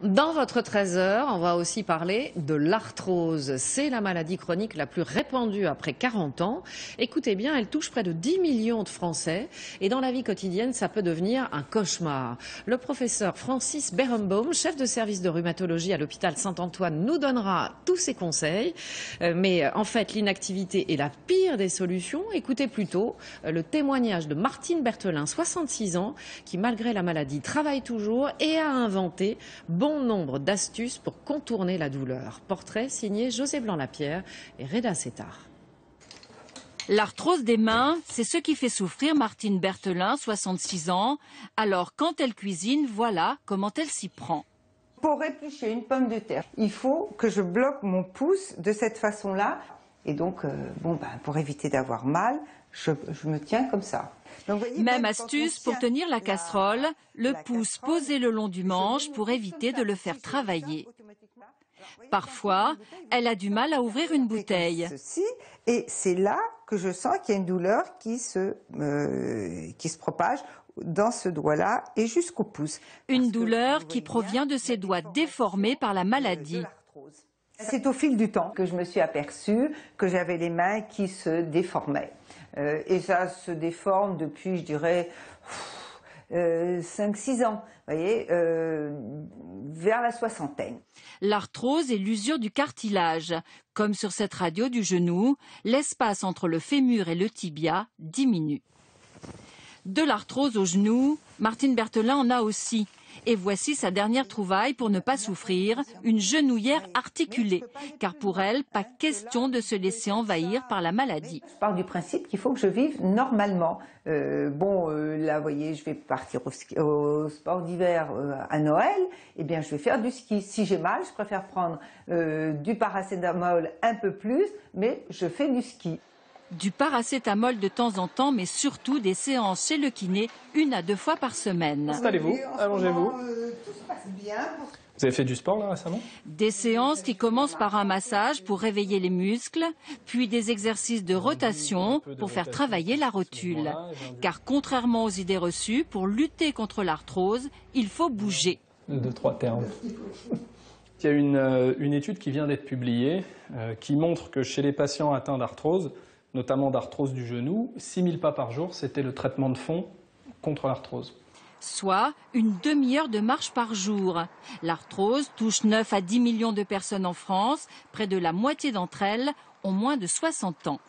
Dans votre 13h, on va aussi parler de l'arthrose. C'est la maladie chronique la plus répandue après 40 ans. Écoutez bien, elle touche près de 10 millions de Français. Et dans la vie quotidienne, ça peut devenir un cauchemar. Le professeur Francis Berenbaum, chef de service de rhumatologie à l'hôpital Saint-Antoine, nous donnera tous ses conseils. Mais en fait, l'inactivité est la pire des solutions. Écoutez plutôt le témoignage de Martine Berthelin, 66 ans, qui malgré la maladie travaille toujours et a inventé bon nombre d'astuces pour contourner la douleur. Portrait signé José Blanc-Lapierre et Reda Settar. L'arthrose des mains, c'est ce qui fait souffrir Martine Berthelin, 66 ans. Alors quand elle cuisine, voilà comment elle s'y prend. Pour éplucher une pomme de terre, il faut que je bloque mon pouce de cette façon-là. Et donc, pour éviter d'avoir mal, je me tiens comme ça. Donc, voyez, même astuce pour tenir la casserole, le pouce posé le long du manche pour éviter de le faire travailler. Parfois, elle a du mal à ouvrir une bouteille. Et c'est là que je sens qu'il y a une douleur qui se propage dans ce doigt-là et jusqu'au pouce. Une douleur qui provient de ses doigts déformés par la maladie. C'est au fil du temps que je me suis aperçue que j'avais les mains qui se déformaient. Et ça se déforme depuis, je dirais, 5-6 ans, vous voyez, vers la soixantaine. L'arthrose est l'usure du cartilage. Comme sur cette radio du genou, l'espace entre le fémur et le tibia diminue. De l'arthrose au genou, Martine Berthelin en a aussi. Et voici sa dernière trouvaille pour ne pas souffrir, une genouillère articulée. Car pour elle, pas question de se laisser envahir par la maladie. Je pars du principe qu'il faut que je vive normalement. Là, vous voyez, je vais partir au sport d'hiver à Noël. Eh bien, je vais faire du ski. Si j'ai mal, je préfère prendre du paracétamol un peu plus, mais je fais du ski. Du paracétamol de temps en temps, mais surtout des séances chez le kiné 1 à 2 fois par semaine. Installez-vous, allongez-vous. Tout se passe bien. Vous avez fait du sport là récemment? Des séances qui commencent par un massage pour réveiller les muscles, puis des exercices de rotation pour faire travailler la rotule. Car contrairement aux idées reçues, pour lutter contre l'arthrose, il faut bouger. 2-3 termes. Il y a une étude qui vient d'être publiée qui montre que chez les patients atteints d'arthrose, notamment d'arthrose du genou, 6000 pas par jour, c'était le traitement de fond contre l'arthrose. Soit une demi-heure de marche par jour. L'arthrose touche 9 à 10 millions de personnes en France. Près de la moitié d'entre elles ont moins de 60 ans.